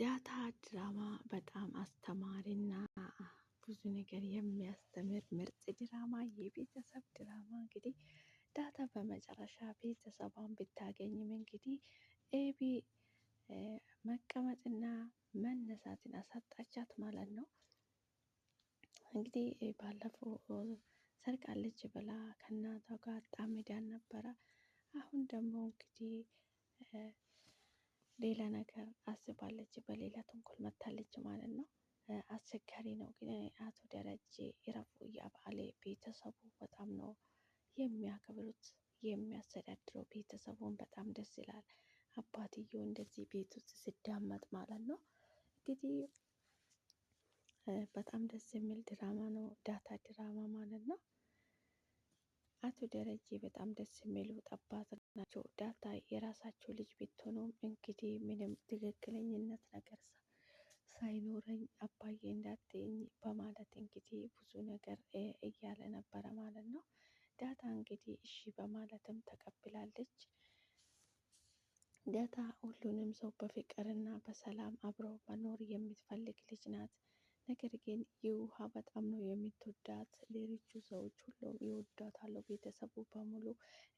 ዳታ ድራማ በጣም አስተማሪና ብዙ ነገር የሚያስተምር ምርጥ ድራማ የቤተሰብ ድራማ እንግዲህ ዳታ በመጨረሻ ቤተሰቧን ብታገኝም እንግዲህ ኤቢ መቀመጥና መነሳትን አሳጣቻት ማለት ነው። እንግዲህ ባለፈው ሰርቃለች ብላ ከእናቷ ጋር ጣምዳን ነበረ። አሁን ደግሞ እንግዲህ ሌላ ነገር አስባለች፣ በሌላ ተንኮል መታለች ማለት ነው። አስቸጋሪ ነው ግን አቶ ደረጀ ይረፉ እያባለ ቤተሰቡ በጣም ነው የሚያከብሩት፣ የሚያስተዳድረው ቤተሰቡን በጣም ደስ ይላል። አባትየው እንደዚህ ቤት ውስጥ ሲዳመጥ ማለት ነው። እንግዲህ በጣም ደስ የሚል ድራማ ነው ዳታ ድራማ ማለት ነው። አቶ ደረጀ በጣም ደስ የሚሉት አባት ናቸው። ዳታ የራሳቸው ልጅ ብትሆኑም እንግዲህ ምንም ትክክለኝነት ነገር ሳይኖረኝ አባዬ እንዳትይኝ በማለት እንግዲህ ብዙ ነገር እያለ ነበረ ማለት ነው። ዳታ እንግዲህ እሺ በማለትም ተቀብላለች። ዳታ ሁሉንም ሰው በፍቅርና በሰላም አብሮ መኖር የምትፈልግ ልጅ ናት። ነገር ግን የውሃ በጣም ነው የምትወዳት። ሌሎቹ ሰዎች ሁሉም ይወዳታሉ፣ ቤተሰቡ በሙሉ።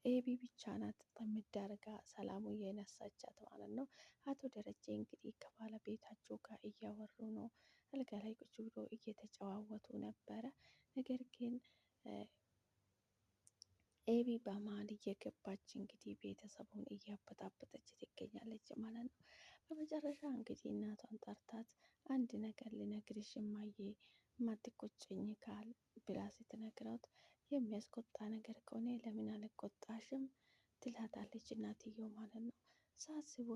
ኤቢ ብቻ ናት በምዳርጋ ሰላሙ የነሳቻት ማለት ነው። አቶ ደረጀ እንግዲህ ከባለቤታቸው ጋር እያወሩ ነው። አልጋ ላይ ቁጭ ብሎ እየተጨዋወቱ ነበረ። ነገር ግን ኤቢ በመሀል እየገባች እንግዲህ ቤተሰቡን እያበጣበጠች ትገኛለች ማለት ነው። በመጨረሻ እንግዲህ እናቷን ጠርታት አንድ ነገር ልነግርሽ እማዬ ማትቆጭኝ ካል ብላ ስትነግራት የሚያስቆጣ ነገር ከሆነ ለምን አልቆጣሽም ትላታለች እናትየው ማለት ነው። ሳስቦ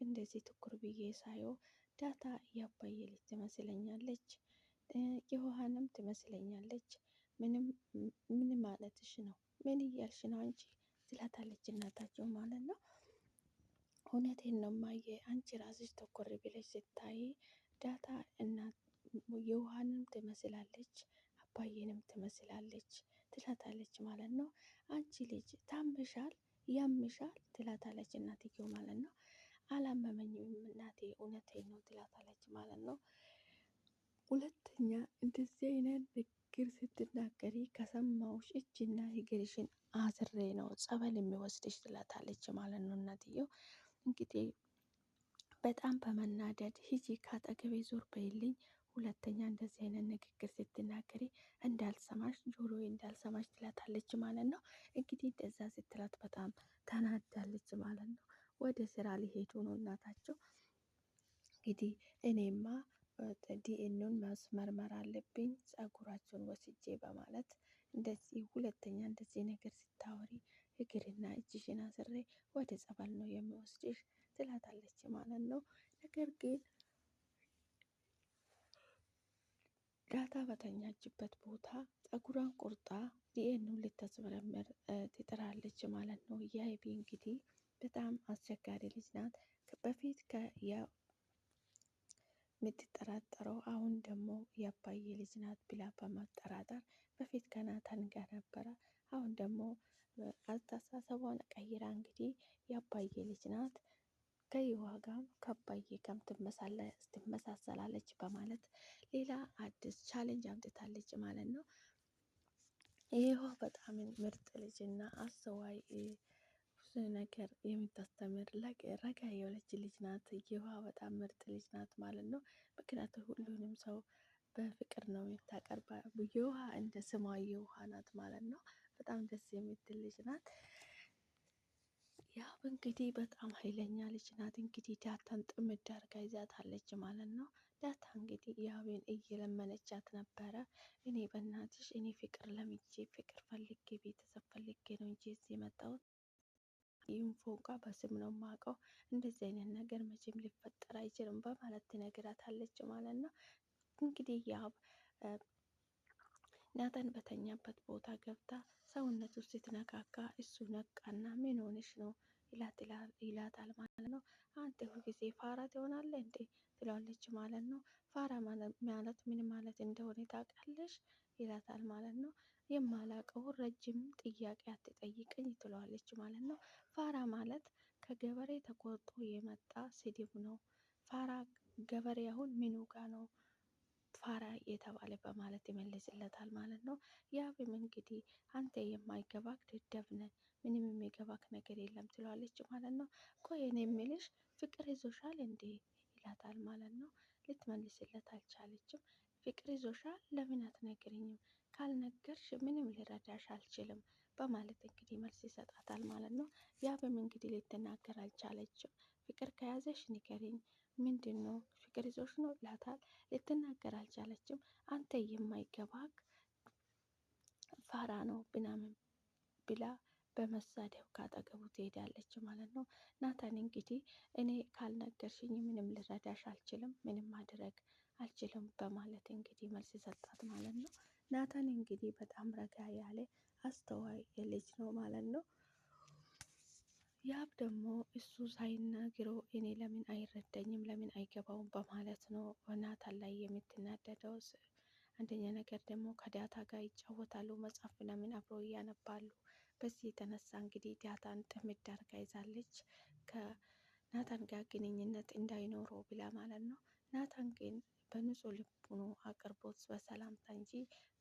እንደዚህ ትኩር ብዬ ሳየው ዳታ ያባዬ ልጅ ትመስለኛለች፣ የውሃንም ትመስለኛለች። ምን ማለትሽ ነው? ምን እያልሽ ነው አንቺ? ትላታለች እናታቸው ማለት ነው። እውነቴን ነው እማዬ፣ አንቺ ራስሽ ተኮር ብለሽ ስታይ ዳታ እናት የውሃንም ትመስላለች አባዬንም ትመስላለች ትላታለች ማለት ነው። አንቺ ልጅ ታምሻል፣ ያምሻል ትላታለች እናትየው ማለት ነው። አላመመኝም እናቴ እውነቴን ነው ትላታለች ማለት ነው። ሁለተኛ እንደዚህ አይነት ንግግር ስትናገሪ ከሰማሁሽ እጅና እግርሽን አስሬ ነው ጸበል የሚወስድሽ ትላታለች ማለት ነው እናትየው። እንግዲህ በጣም በመናደድ ሂጂ ካጠገቤ ዞር በይልኝ፣ ሁለተኛ እንደዚህ አይነት ንግግር ስትናገሪ እንዳልሰማሽ፣ ጆሮዬ እንዳልሰማሽ ትላታለች ማለት ነው። እንግዲህ እንደዛ ስትላት በጣም ተናዳለች ማለት ነው። ወደ ስራ ሊሄዱ ነው እናታቸው። እንግዲህ እኔማ ዲኤንኤን ማስመርመር አለብኝ ጸጉራቸውን ወስጄ በማለት እንደዚህ ሁለተኛ እንደዚህ ነገር ስታወሪ እግርና እጅሽን አስሬ ወደ ጸበል ነው የሚወስድሽ ትላታለች ማለት ነው። ነገር ግን ዳታ በተኛችበት ቦታ ጸጉሯን ቆርጣ ዲኤንኤን ልታስመረምር ትጥራለች ማለት ነው። የአይቢ እንግዲህ በጣም አስቸጋሪ ልጅ ናት። በፊት የምትጠራጠረው አሁን ደግሞ የአባዬ ልጅ ናት ብላ በመጠራጠር በፊት ከናታን ጋር ነበረ። አሁን ደግሞ አስተሳሰቧን ቀይራ እንግዲህ የአባዬ ልጅ ናት ከይዋ ጋር ከአባዬ ጋር ትመሳሰላለች በማለት ሌላ አዲስ ቻሌንጅ አምጥታለች ማለት ነው። ይህዋ በጣም ምርጥ ልጅ እና አስተዋይ ብዙ ነገር የምታስተምር ረጋ የሆነች ልጅ ናት። ይህዋ በጣም ምርጥ ልጅ ናት ማለት ነው። ምክንያቱም ሁሉንም ሰው በፍቅር ነው የምታቀርባ። ይህዋ እንደ ስሟ ይህዋ ናት ማለት ነው። በጣም ደስ የምትል ልጅ ናት። ያው እንግዲህ በጣም ኃይለኛ ልጅ ናት። እንግዲህ ዳታን ጥምድ አድርጋ ይዛታለች ማለት ነው። ዳታ እንግዲህ ያቤን እየለመነቻት ነበረ። እኔ በእናትሽ እኔ ፍቅር ለምጄ ፍቅር ፈልጌ ቤተሰብ ፈልጌ ነው እንጂ እዚህ የመጣሁት ይህን ፎንቃ በስም ነው የማውቀው፣ እንደዚህ አይነት ነገር መቼም ሊፈጠር አይችልም በማለት ትነግራታለች ማለት ነው። እንግዲህ ያብ ናታን በተኛበት ቦታ ገብታ ሰውነቱ ስትነካካ እሱ ነቃና ምን ሆነሽ ነው ይላታል ማለት ነው። አንተ ሁልጊዜ ፋራ ትሆናለህ እንዴ ትለዋለች ማለት ነው። ፋራ ማለት ምን ማለት እንደሆነ ታውቃለሽ ይላታል ማለት ነው። የማላቀው ረጅም ጥያቄ አትጠይቀኝ ትለዋለች ማለት ነው። ፋራ ማለት ከገበሬ ተቆርጦ የመጣ ስድብ ነው። ፋራ ገበሬ አሁን ምኑ ጋ ነው ፋራ የተባለ በማለት ይመልስለታል ማለት ነው። ያብም እንግዲህ አንተ የማይገባክ ደደብ ነህ፣ ምንም የሚገባክ ነገር የለም ትለዋለች ማለት ነው። ቆይ እኔ የምልሽ ፍቅር ይዞሻል እንዴ ይላታል ማለት ነው። ልትመልስለት አልቻለችም። ፍቅር ይዞሻል ለምን አትነግሪኝም? ካልነገርሽ ምንም ልረዳሽ አልችልም በማለት እንግዲህ መልስ ይሰጣታል ማለት ነው። ያብም እንግዲህ ልትናገር አልቻለችም። ፍቅር ከያዘሽ ንገሪኝ፣ ምንድን ነው ፍቅር ይዞሽ ነው ይላታል። ልትናገር አልቻለችም። አንተ የማይገባክ ፋራ ነው ምናምን ብላ በመሳደብ ካጠገቡ ትሄዳለች ማለት ነው። ናታን እንግዲህ እኔ ካልነገርሽኝ ምንም ልረዳሽ አልችልም፣ ምንም ማድረግ አልችልም በማለት እንግዲህ መልስ ሰጣት ማለት ነው። ናታን እንግዲህ በጣም ረጋ ያለ አስተዋይ ልጅ ነው ማለት ነው። ያብ ደግሞ እሱ ሳይናግረው እኔ ለምን አይረዳኝም ለምን አይገባውም በማለት ነው ናታን ላይ የምትናደደው። አንደኛ ነገር ደግሞ ከዳታ ጋር ይጫወታሉ፣ መጽሐፍ ምናምን አብረው እያነባሉ። በዚህ የተነሳ እንግዲህ ዳታን ጥምድ አድርጋ ይዛለች ከናታን ጋር ግንኙነት እንዳይኖረው ብላ ማለት ነው። ናታን ግን በንጹህ ልቡ ነው አቅርቦት በሰላምታ እንጂ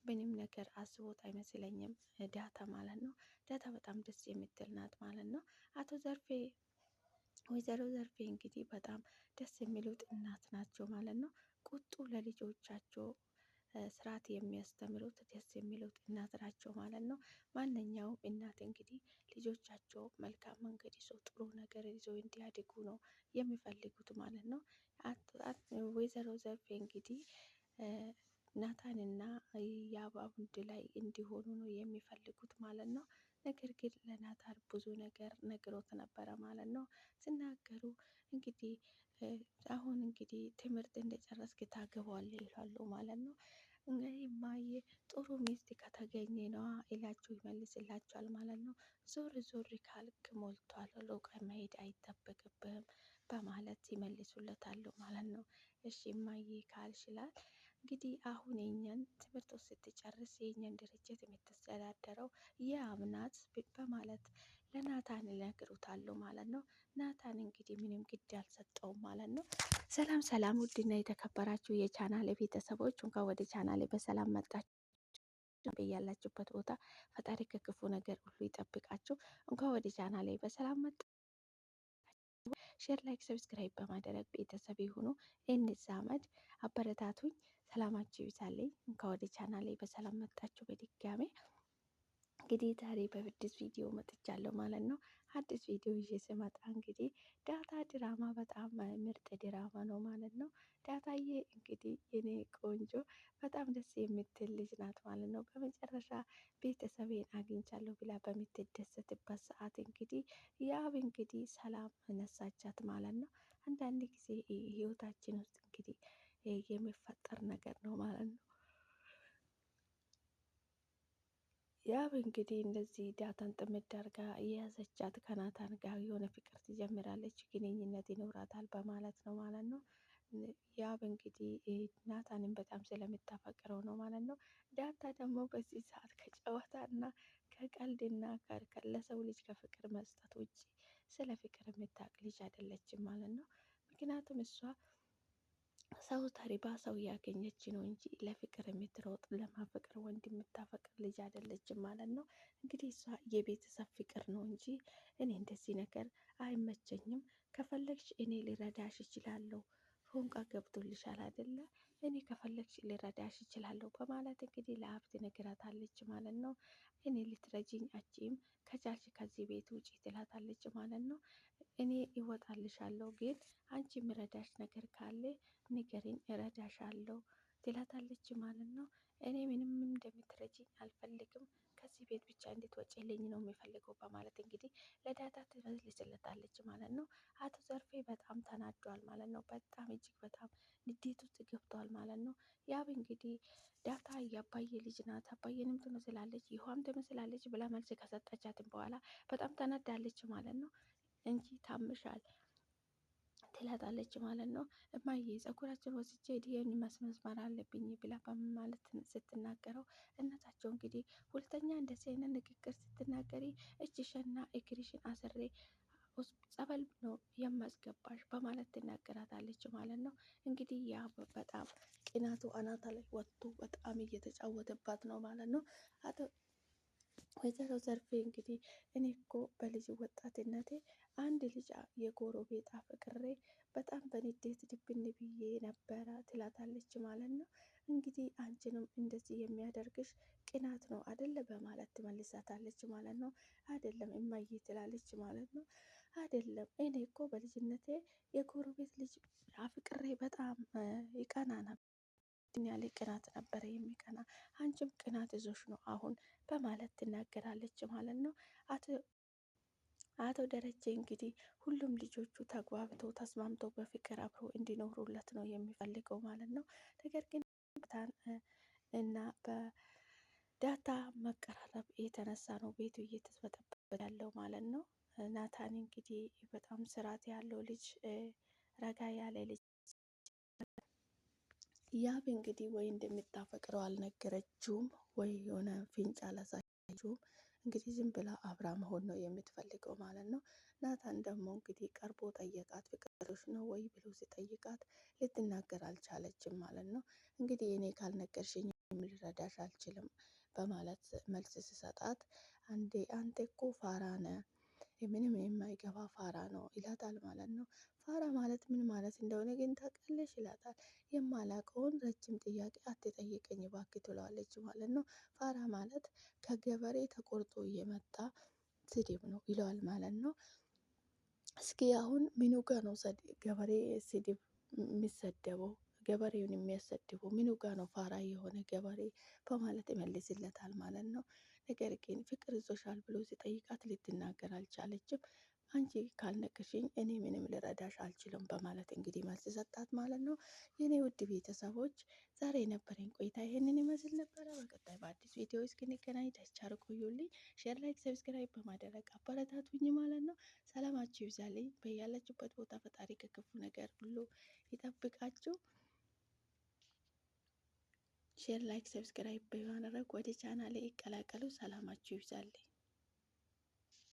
ምንም ነገር አስቦት አይመስለኝም ዳታ ማለት ነው። ዳታ በጣም ደስ የምትል ናት ማለት ነው። አቶ ዘርፌ ወይዘሮ ዘርፌ እንግዲህ በጣም ደስ የሚሉት እናት ናቸው ማለት ነው። ቁጡ ለልጆቻቸው ስርዓት የሚያስተምሩት ደስ የሚሉት እናት ናቸው ማለት ነው። ማንኛውም እናት እንግዲህ ልጆቻቸው መልካም መንገድ ይዞ ጥሩ ነገር ይዞ እንዲያድጉ ነው የሚፈልጉት ማለት ነው። ወይዘሮ ዘርፌ እንግዲህ ናታንና ያብ አንድ ላይ እንዲሆኑ ነው የሚፈልጉት ማለት ነው። ነገር ግን ለናታን ብዙ ነገር ነግሮት ነበረ ማለት ነው። ሲናገሩ እንግዲህ አሁን እንግዲህ ትምህርት እንደጨረስክ ታገባዋለህ ይላሉ ማለት ነው። እንግዲህ እማዬ ጥሩ ሚስት ከተገኘ ነዋ ይላችሁ ይመልስላቸዋል ማለት ነው። ዞር ዞር ካልክ ሞልቷል፣ ሩቅ መሄድ አይጠበቅብህም በማለት ይመልሱለታል ማለት ነው። እሺ እማዬ ካልሽላል እንግዲህ አሁን የኛን ትምህርት ስትጨርስ የኛን ድርጅት የምትስተዳደረው ያብ ናት በማለት ለናታን ይነግሩታል ማለት ነው። ናታን እንግዲህ ምንም ግድ አልሰጠውም ማለት ነው። ሰላም ሰላም፣ ውድና የተከበራችሁ የቻናሌ ቤተሰቦች እንኳን ወደ ቻናሌ በሰላም መጣችሁ። ያላችሁበት ቦታ ፈጣሪ ከክፉ ነገር ሁሉ ይጠብቃችሁ። እንኳን ወደ ቻናሌ በሰላም መጣችሁ። ሼር፣ ላይክ፣ ሰብስክራይብ በማድረግ ቤተሰብ የሆኑ እንዛመድ፣ አበረታቱኝ። ሰላማችሁ ይብዛልኝ። እንኳን ወደ ቻናሌ በሰላም መጣችሁ በድጋሜ። እንግዲህ ዛሬ በአዲስ ቪዲዮ መጥቻለሁ ማለት ነው። አዲስ ቪዲዮ ይዤ ስመጣ እንግዲህ ዳታ ድራማ በጣም ምርጥ ድራማ ነው ማለት ነው። ዳታዬ እንግዲህ የኔ ቆንጆ በጣም ደስ የምትል ልጅ ናት ማለት ነው። በመጨረሻ ቤተሰቤን አግኝቻለሁ ብላ በምትደሰትበት ሰዓት እንግዲህ ያብ እንግዲህ ሰላም ነሳቻት ማለት ነው። አንዳንድ ጊዜ ህይወታችን ውስጥ እንግዲህ የሚፈጠር ነገር ነው ማለት ነው። ያብ እንግዲህ እንደዚህ ዳታን ጥምድ አድርጋ የያዘቻት ከናታን ጋር የሆነ ፍቅር ትጀምራለች፣ ግንኙነት ይኖራታል በማለት ነው ማለት ነው። ያብ እንግዲህ ናታንን በጣም ስለምታፈቅረው ነው ማለት ነው። ዳታ ደግሞ በዚህ ሰዓት ከጨዋታ እና ከቀልድና ለሰው ልጅ ከፍቅር መስጠት ውጭ ስለ ፍቅር የምታውቅ ልጅ አይደለችም ማለት ነው። ምክንያቱም እሷ ሰው ተሪባ ሰው እያገኘች ነው እንጂ ለፍቅር የምትሮጥ ለማፈቅር ወንድ የምታፈቅር ልጅ አይደለችም ማለት ነው። እንግዲህ እሷ የቤተሰብ ፍቅር ነው እንጂ እኔ እንደዚህ ነገር አይመቸኝም፣ ከፈለግሽ እኔ ልረዳሽ እችላለሁ፣ ፎንቃ ገብቶልሻል አይደለ? እኔ ከፈለግሽ ልረዳሽ እችላለሁ በማለት እንግዲህ ለሀብ ትነግራታለች ማለት ነው። እኔ ልትረጂኝ አችም ከቻልሽ ከዚህ ቤት ውጪ ትላታለች ማለት ነው። እኔ ይወጣልሻለሁ ግን አንቺ ምረዳሽ ነገር ካለ ንገሪኝ እረዳሻለሁ ትላታለች ማለት ነው። እኔ ምንም እንደምትረጂኝ አልፈልግም፣ ከዚህ ቤት ብቻ እንድትወጪልኝ ነው የሚፈልገው በማለት እንግዲህ ለዳታ ትመልስለታለች ማለት ነው። አቶ ዘርፌ በጣም ተናዷል ማለት ነው። በጣም እጅግ በጣም ንዴት ውስጥ ገብቷል ማለት ነው። ያብ እንግዲህ ዳታ የአባዬ ልጅ ናት፣ አባዬንም ትመስላለች፣ ይኋም ትመስላለች ብላ መልስ ከሰጠቻትም በኋላ በጣም ተናዳለች ማለት ነው። እንጂ ታምሻል ትላታለች ማለት ነው። እማዬ ፀጉራችን ወስጄ ዲኤንኤ ማስመርመር አለብኝ ብላ በማለት ስትናገረው እናታቸው እንግዲህ ሁለተኛ እንደዚህ አይነት ንግግር ስትናገሪ እጅሽና እግርሽን አስሬ ጸበል ነው የማስገባሽ በማለት ትናገራታለች ማለት ነው። እንግዲህ ያ በጣም ቅናቱ አናታ ላይ ወጥቶ በጣም እየተጫወተባት ነው ማለት ነው። ወይዘሮ ዘርፌ እንግዲህ እኔ እኮ በልጅ ወጣትነቴ አንድ ልጅ የጎረቤት አፍቅሬ በጣም በንዴት ድብን ብዬ ነበረ ትላታለች ማለት ነው። እንግዲህ አንቺንም እንደዚህ የሚያደርግሽ ቅናት ነው አደለ በማለት ትመልሳታለች ማለት ነው። አይደለም እማዬ ትላለች ማለት ነው። አይደለም እኔ እኮ በልጅነቴ የጎረቤት ልጅ አፍቅሬ በጣም ይቀና ነበር ያለ ቅናት ነበረ የሚቀና አንቺም ቅናት ይዞሽ ነው አሁን በማለት ትናገራለች ማለት ነው። አቶ ደረጀ እንግዲህ ሁሉም ልጆቹ ተግባብተው ተስማምተው በፍቅር አብረው እንዲኖሩለት ነው የሚፈልገው ማለት ነው። ነገር ግን እና በዳታ መቀራረብ የተነሳ ነው ቤቱ እየተበጠበጠ ያለው ማለት ነው። ናታን እንግዲህ በጣም ስርዓት ያለው ልጅ፣ ረጋ ያለ ልጅ ያብ እንግዲህ ወይ እንደምታፈቅረው አልነገረችውም ወይ የሆነ ፍንጭ አላሳየችውም። እንግዲህ ዝም ብላ አብራ መሆን ነው የምትፈልገው ማለት ነው። ናታን ደግሞ እንግዲህ ቀርቦ ጠየቃት፣ ፍቅርሽ ነው ወይ ብሎ ሲጠይቃት ልትናገር አልቻለችም ማለት ነው። እንግዲህ እኔ ካልነገርሽኝ ልረዳሽ አልችልም በማለት መልስ ሲሰጣት፣ አንተ እኮ ፋራ ነህ፣ ምንም የማይገባ ፋራ ነው ይላታል ማለት ነው። ፋራ ማለት ምን ማለት እንደሆነ ግን ታውቂያለሽ ይላታል። የማላውቀውን ረጅም ጥያቄ አትጠይቀኝ እባክህ ትለዋለች ማለት ነው። ፋራ ማለት ከገበሬ ተቆርጦ እየመጣ ስድብ ነው ይለዋል ማለት ነው። እስኪ አሁን ምኑ ጋ ነው ገበሬ ስድብ የሚሰደበው? ገበሬውን የሚያሰድበው ምኑ ጋ ነው ፋራ የሆነ ገበሬ በማለት ይመልስለታል ማለት ነው። ነገር ግን ፍቅር ይዞሻል ብሎ ሲጠይቃት ልትናገር አልቻለችም። አንቺ ካልነገርሽኝ እኔ ምንም ልረዳሽ አልችልም በማለት እንግዲህ መልስ ሰጣት ማለት ነው። የኔ ውድ ቤተሰቦች ዛሬ የነበረኝ ቆይታ ይሄንን ይመስል ነበረ። በቀጣይ በአዲስ ቪዲዮ እስክንገናኝ ቸር ቆዩልኝ። ሼር፣ ላይክ፣ ሰብስክራይብ በማድረግ አበረታቱኝ ማለት ነው። ሰላማችሁ ይብዛልኝ በያላችሁበት ቦታ ፈጣሪ ከክፉ ነገር ሁሉ ይጠብቃችሁ። ሼር፣ ላይክ፣ ሰብስክራይብ በማድረግ ወደ ቻናሌ ይቀላቀሉ። ሰላማችሁ ይብዛልኝ።